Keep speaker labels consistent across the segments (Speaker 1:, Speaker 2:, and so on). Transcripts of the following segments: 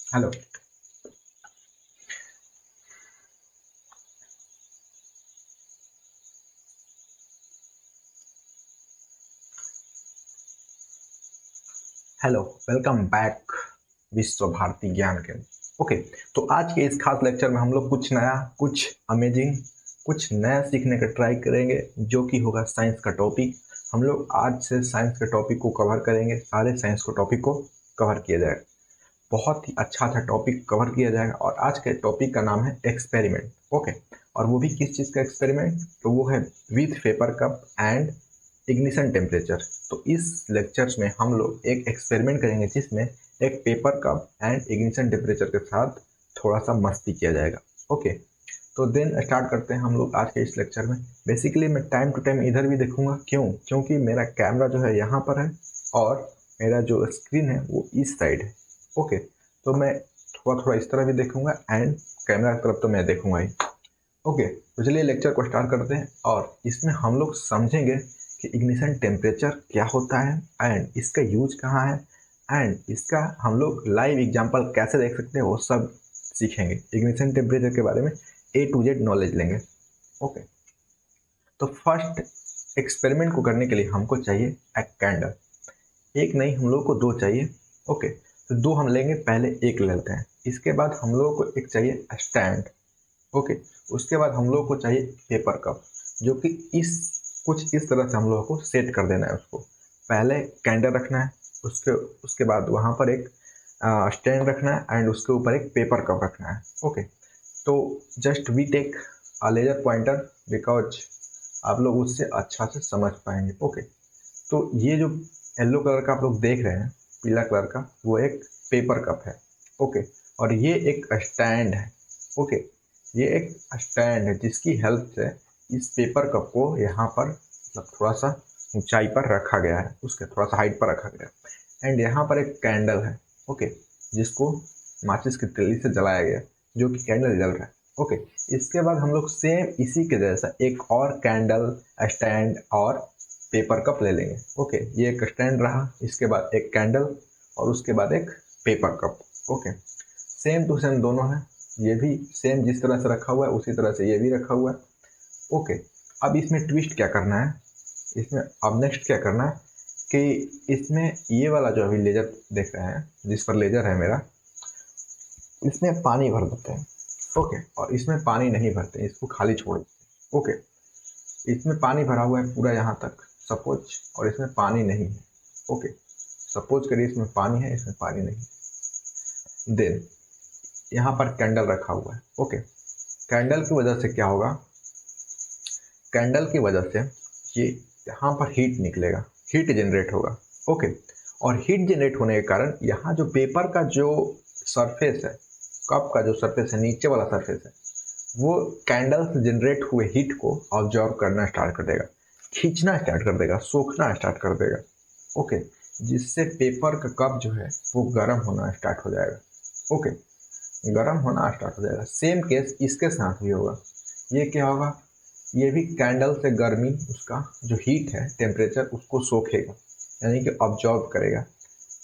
Speaker 1: Hello. Hello, welcome back विश्व भारती ज्ञान केंद्र। ओके, तो आज के इस खास लेक्चर में हम लोग कुछ नया, कुछ अमेजिंग, कुछ नया सीखने का ट्राई करेंगे, जो कि होगा साइंस का टॉपिक। हम लोग आज से साइंस के टॉपिक को कवर करेंगे, सारे साइंस के टॉपिक को कवर किया जाएगा। बहुत ही अच्छा टॉपिक कवर किया जाएगा और आज के टॉपिक का नाम है एक्सपेरिमेंट। ओके, और वो भी किस चीज़ का एक्सपेरिमेंट? तो वो है with paper cup and ignition temperature. तो इस लेक्चर्स में हम लोग एक एक्सपेरिमेंट करेंगे जिसमें एक paper cup and ignition temperature के साथ थोड़ा सा मस्ती किया जाएगा। ओके, तो देन स्टार्ट करते हैं हम लोग आज के इस लेक्चर में। बेसिकली मैं टाइम टू टाइम इधर भी देखूंगा, क्योंकि मेरा कैमरा जो है यहाँ पर है और मेरा जो स्क्रीन है वो इस साइड है। ओके, तो मैं थोड़ा थोड़ा इस तरह भी देखूंगा एंड कैमरा की तरफ तो मैं देखूंगा ही। ओके, तो चलिए लेक्चर को स्टार्ट करते हैं और इसमें हम लोग समझेंगे कि इग्निशन टेम्परेचर क्या होता है एंड इसका यूज कहाँ है एंड इसका हम लोग लाइव एग्जांपल कैसे देख सकते हैं, वो सब सीखेंगे। इग्निशन टेम्परेचर के बारे में A to Z नॉलेज लेंगे। ओके, तो फर्स्ट एक्सपेरिमेंट को करने के लिए हमको चाहिए एक कैंडल। एक नहीं, हम लोग को दो चाहिए। ओके, तो दो हम लेंगे, पहले एक लेते हैं। इसके बाद हम लोग को एक चाहिए स्टैंड। ओके, उसके बाद हम लोग को चाहिए पेपर कप, जो कि इस कुछ इस तरह से हम लोगों को सेट कर देना है। उसको पहले कैंडल रखना है, उसके उसके बाद वहाँ पर एक स्टैंड रखना है एंड उसके ऊपर एक पेपर कप रखना है। ओके, तो just we take a laser pointer because आप लोग उससे अच्छा से समझ पाएंगे। ओके, तो ये जो येलो कलर का आप लोग देख रहे हैं, पीला कलर का, वो एक पेपर कप है। ओके, और ये एक स्टैंड है। ओके, ये एक स्टैंड है जिसकी हेल्प से इस पेपर कप को यहाँ पर मतलब थोड़ा सा ऊंचाई पर रखा गया है, उसके थोड़ा सा हाइट पर रखा गया है। एंड यहाँ पर एक कैंडल है। ओके, जिसको माचिस की तीली से जलाया गया, जो कि कैंडल जल रहा है। ओके, इसके बाद हम लोग सेम इसी के जैसा एक और कैंडल, स्टैंड और पेपर कप ले लेंगे। ओके, ये एक स्टैंड रहा, इसके बाद एक कैंडल और उसके बाद एक paper cup. Okay, same to same दोनों है, ये भी सेम जिस तरह से रखा हुआ है उसी तरह से ये भी रखा हुआ है। ओके, अब इसमें ट्विस्ट क्या करना है, इसमें अब नेक्स्ट क्या करना है कि इसमें ये वाला जो अभी लेजर देख रहे हैं, जिस पर लेजर है मेरा, इसमें पानी भर देते हैं। ओके, और इसमें पानी नहीं भरते, इसको खाली छोड़ देते हैं। ओके, इसमें पानी भरा हुआ है पूरा यहाँ तक सपोज, और इसमें पानी नहीं है। ओके, सपोज करिए इसमें पानी है, इसमें पानी नहीं। देन यहाँ पर कैंडल रखा हुआ है। ओके, कैंडल की वजह से क्या होगा, कैंडल की वजह से ये यहाँ पर हीट निकलेगा, हीट जनरेट होगा। ओके, और हीट जनरेट होने के कारण यहाँ जो पेपर का जो सरफेस है, कप का जो सरफेस है, नीचे वाला सरफेस है, वो कैंडल से जनरेट हुए हीट को ऑब्जॉर्व करना स्टार्ट कर देगा, खींचना स्टार्ट कर देगा, सोखना स्टार्ट कर देगा। ओके, जिससे पेपर का कप जो है वो गर्म होना स्टार्ट हो जाएगा। ओके, गर्म होना स्टार्ट हो जाएगा। सेम केस इसके साथ भी होगा। ये क्या होगा, ये भी कैंडल से गर्मी, उसका जो हीट है, टेम्परेचर, उसको सोखेगा, यानी कि ऑब्जॉर्व करेगा।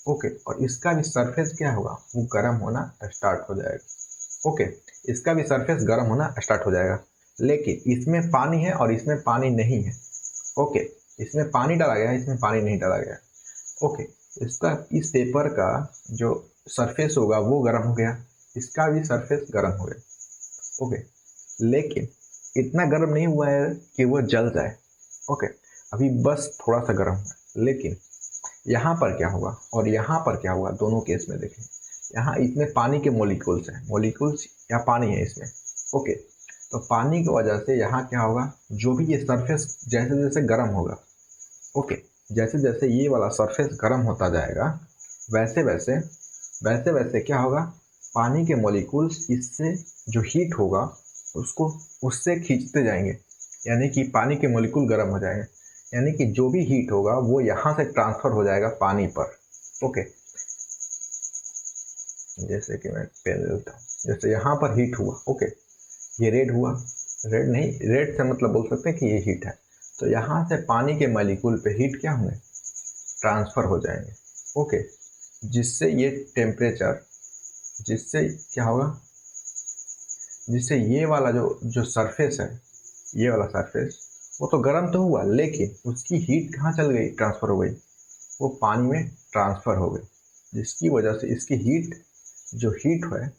Speaker 1: ओके, और इसका भी सरफेस क्या होगा, वो गर्म होना स्टार्ट हो जाएगा। ओके, इसका भी सरफेस गर्म होना स्टार्ट हो जाएगा, लेकिन इसमें पानी है और इसमें पानी नहीं है। ओके, इसमें पानी डाला गया है, इसमें पानी नहीं डाला गया। ओके, इसका इस पेपर का जो सरफेस होगा वो गर्म हो गया, इसका भी सरफेस गर्म हो गया। ओके, लेकिन इतना गर्म नहीं हुआ है कि वो जल जाए। ओके, अभी बस थोड़ा सा गर्म हुआ है। लेकिन यहाँ पर क्या होगा और यहाँ पर क्या होगा, दोनों केस में देखें, यहाँ इसमें पानी के मॉलिक्यूल्स हैं, मॉलिक्यूल्स या पानी है इसमें। ओके, तो पानी की वजह से यहाँ क्या होगा, जो भी ये सरफेस जैसे जैसे गर्म होगा, ओके, जैसे जैसे ये वाला सरफेस गर्म होता जाएगा, वैसे वैसे वैसे वैसे क्या होगा, पानी के मॉलिक्यूल्स इससे जो हीट होगा उसको उससे खींचते जाएंगे, यानी कि पानी के मॉलिक्यूल गर्म हो जाएंगे, यानी कि जो भी हीट होगा वो यहाँ से ट्रांसफर हो जाएगा पानी पर। ओके, जैसे कि मैं पेन लेता हूँ, जैसे यहाँ पर हीट हुआ। ओके, ये रेड हुआ, रेड नहीं, रेड से मतलब बोल सकते हैं कि ये हीट है। तो यहाँ से पानी के मॉलिक्यूल पे हीट क्या होंगे, ट्रांसफ़र हो जाएंगे। ओके, जिससे ये टेम्परेचर जिससे क्या होगा, जिससे ये वाला जो सरफेस है, ये वाला सरफेस वो तो गर्म तो हुआ, लेकिन उसकी हीट कहाँ चल गई, ट्रांसफ़र हो गई, वो पानी में ट्रांसफ़र हो गई, जिसकी वजह से इसकी हीट है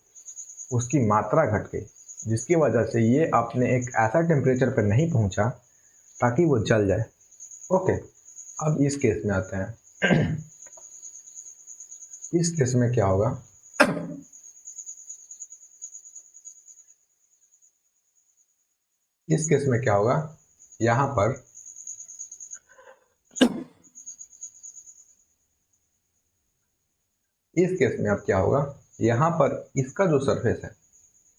Speaker 1: उसकी मात्रा घट गई, जिसकी वजह से ये अपने एक ऐसा टेम्परेचर पर नहीं पहुंचा ताकि वो जल जाए। ओके, अब इस केस में आते हैं। इस केस में क्या होगा, इस केस में क्या होगा, यहाँ पर इस केस में अब क्या होगा, यहाँ पर इसका जो सरफेस है,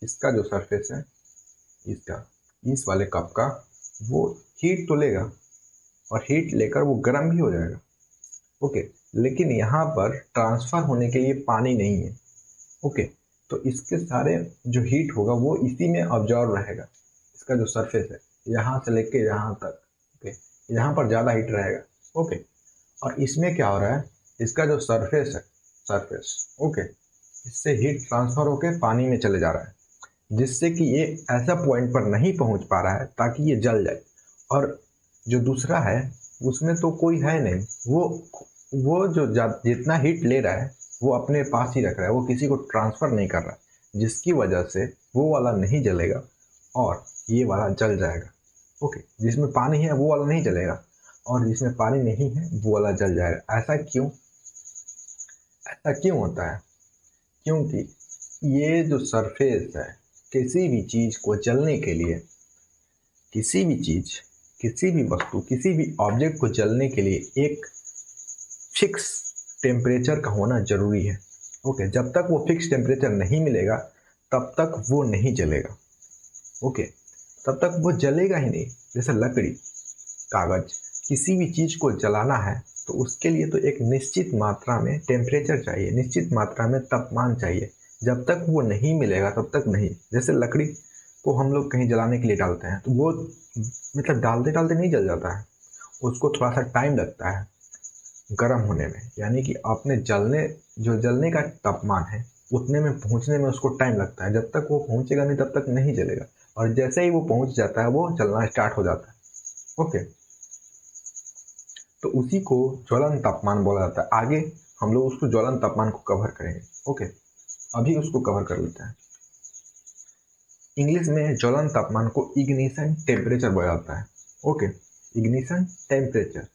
Speaker 1: इसका जो सरफेस है, इसका इस वाले कप का, वो हीट तो लेगा और हीट लेकर वो गर्म भी हो जाएगा। ओके, लेकिन यहाँ पर ट्रांसफ़र होने के लिए पानी नहीं है। ओके, तो इसके सारे जो हीट होगा वो इसी में ऑब्जॉर्व रहेगा। इसका जो सरफेस है यहाँ से लेके यहाँ तक, ओके, यहाँ पर ज़्यादा हीट रहेगा। ओके, और इसमें क्या हो रहा है, इसका जो सरफेस है, सरफेस, ओके, इससे हीट ट्रांसफ़र होकर पानी में चले जा रहा है, जिससे कि ये ऐसा पॉइंट पर नहीं पहुंच पा रहा है ताकि ये जल जाए। और जो दूसरा है उसमें तो कोई है नहीं, वो जो जितना हीट ले रहा है वो अपने पास ही रख रहा है, वो किसी को ट्रांसफ़र नहीं कर रहा है, जिसकी वजह से वो वाला नहीं जलेगा और ये वाला जल जाएगा। ओके, जिसमें पानी है वो वाला नहीं जलेगा और जिसमें पानी नहीं है वो वाला जल जाएगा। ऐसा क्यों होता है? क्योंकि ये जो सरफेस है, किसी भी चीज़ को जलने के लिए, किसी भी चीज़, किसी भी वस्तु, किसी भी ऑब्जेक्ट को जलने के लिए एक फिक्स टेम्परेचर का होना ज़रूरी है। ओके, जब तक वो फिक्स टेम्परेचर नहीं मिलेगा तब तक वो नहीं जलेगा। ओके, तब तक वो जलेगा ही नहीं। जैसे लकड़ी, कागज़, किसी भी चीज़ को जलाना है तो उसके लिए तो एक निश्चित मात्रा में टेम्परेचर चाहिए, निश्चित मात्रा में तापमान चाहिए। जब तक वो नहीं मिलेगा तब तक नहीं। जैसे लकड़ी को हम लोग कहीं जलाने के लिए डालते हैं तो वो मतलब डालते डालते नहीं जल जाता है, उसको थोड़ा सा टाइम लगता है गर्म होने में, यानी कि अपने जलने का तापमान है उतने में पहुंचने में उसको टाइम लगता है। जब तक वो पहुंचेगा नहीं तब तक नहीं जलेगा, और जैसे ही वो पहुंच जाता है वो जलना स्टार्ट हो जाता है। ओके, तो उसी को ज्वलन तापमान बोला जाता है। आगे हम लोग उसको ज्वलन तापमान को कवर करेंगे। ओके, अभी उसको कवर कर लेते हैं। इंग्लिश में ज्वलन तापमान को इग्निशन टेम्परेचर बोला जाता है। Okay, ignition temperature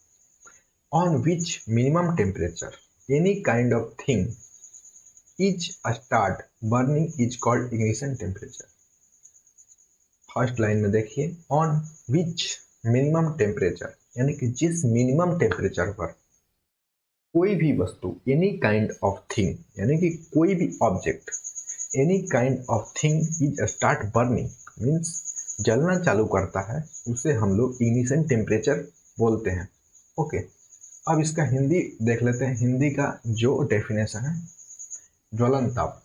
Speaker 1: on which minimum temperature any kind of thing is start burning is called ignition temperature। First line में देखिए, on which minimum temperature, यानी कि जिस मिनिमम टेम्परेचर पर कोई भी वस्तु, एनी काइंड ऑफ थिंग, यानी कि कोई भी object, any kind of thing is start burning means जलना चालू करता है, उसे हम लोग इग्निशन टेम्परेचर बोलते हैं। ओके, अब इसका हिंदी देख लेते हैं। हिंदी का जो डेफिनेशन है, ज्वलन ताप,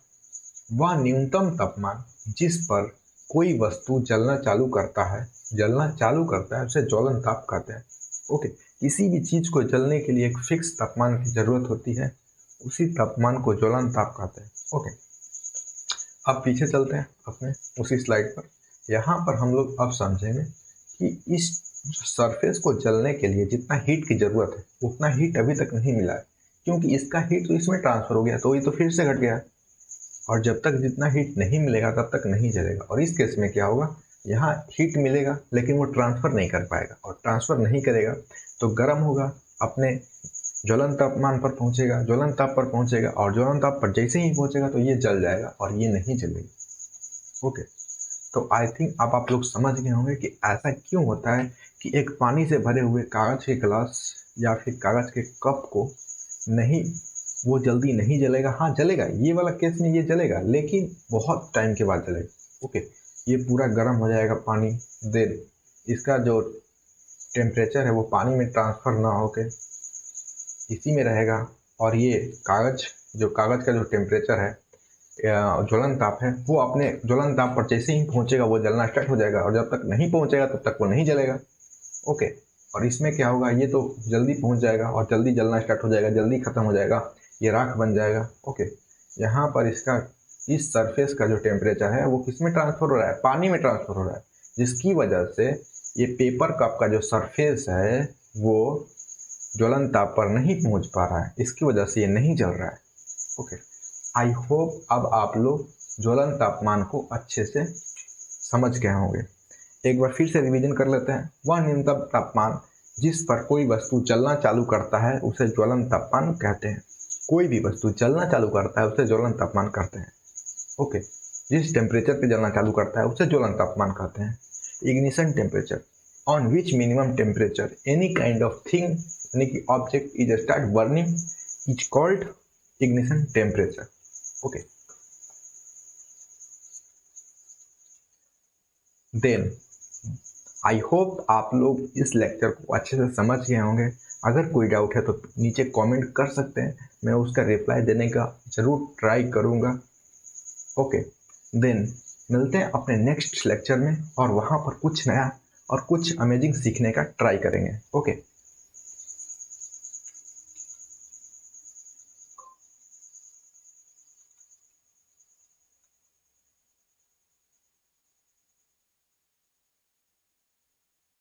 Speaker 1: वह न्यूनतम तापमान जिस पर कोई वस्तु जलना चालू करता है उसे ज्वलन ताप कहते हैं। ओके, किसी भी चीज़ को जलने के लिए एक फिक्स तापमान की ज़रूरत होती है, उसी तापमान को ज्वलन ताप कहते हैं। ओके, अब पीछे चलते हैं अपने उसी स्लाइड पर। यहाँ पर हम लोग अब समझेंगे कि इस सरफेस को जलने के लिए जितना हीट की ज़रूरत है उतना हीट अभी तक नहीं मिला है, क्योंकि इसका हीट तो इसमें ट्रांसफ़र हो गया, तो ये तो फिर से घट गया, और जब तक जितना हीट नहीं मिलेगा तब तक नहीं जलेगा। और इस केस में क्या होगा, यहाँ हीट मिलेगा लेकिन वो ट्रांसफ़र नहीं कर पाएगा, और ट्रांसफ़र नहीं करेगा तो गर्म होगा, अपने ज्वलन तापमान पर पहुँचेगा, ज्वलन ताप पर पहुँचेगा, और ज्वलन ताप पर जैसे ही पहुँचेगा तो ये जल जाएगा और ये नहीं जलेगी। ओके, तो आई थिंक अब आप लोग समझ गए होंगे कि ऐसा क्यों होता है कि एक पानी से भरे हुए कागज़ के गिलास या फिर कागज़ के कप को वो जल्दी नहीं जलेगा। हाँ जलेगा, ये वाला केस में ये जलेगा, लेकिन बहुत टाइम के बाद जलेगा। ओके, ये पूरा गर्म हो जाएगा पानी, देन इसका जो टेम्परेचर है वो पानी में ट्रांसफ़र ना होके इसी में रहेगा, और ये कागज़ का जो टेम्परेचर है, ज्वलन ताप है, वो अपने ज्वलन ताप पर जैसे ही पहुंचेगा वो जलना स्टार्ट हो जाएगा, और जब तक नहीं पहुंचेगा तब तक वो नहीं जलेगा। ओके, और इसमें क्या होगा, ये तो जल्दी पहुंच जाएगा और जल्दी जलना स्टार्ट हो जाएगा, जल्दी ख़त्म हो जाएगा, ये राख बन जाएगा। ओके, यहाँ पर इसका इस सरफेस का जो टेम्परेचर है वो किस में ट्रांसफर हो रहा है, पानी में ट्रांसफर हो रहा है, जिसकी वजह से ये पेपर कप का जो सरफेस है वो ज्वलन ताप पर नहीं पहुंच पा रहा है, इसकी वजह से ये नहीं जल रहा है। ओके, आई होप अब आप लोग ज्वलन तापमान को अच्छे से समझ गए होंगे। एक बार फिर से रिवीजन कर लेते हैं। वह न्यूनतम तापमान जिस पर कोई वस्तु चलना चालू करता है उसे ज्वलन तापमान कहते हैं। कोई भी वस्तु चलना चालू करता है उसे ज्वलन तापमान कहते हैं। ओके, जिस टेम्परेचर पे जलना चालू करता है उसे ज्वलन तापमान कहते हैं। Ignition temperature, on which minimum temperature any kind of thing यानी कि object is start burning is called ignition temperature. Okay, then I hope आप लोग इस लेक्चर को अच्छे से समझ गए होंगे। अगर कोई डाउट है तो नीचे कमेंट कर सकते हैं, मैं उसका रिप्लाई देने का ज़रूर ट्राई करूँगा। ओके, देन मिलते हैं अपने नेक्स्ट लेक्चर में और वहाँ पर कुछ नया और कुछ अमेजिंग सीखने का ट्राई करेंगे। ओके।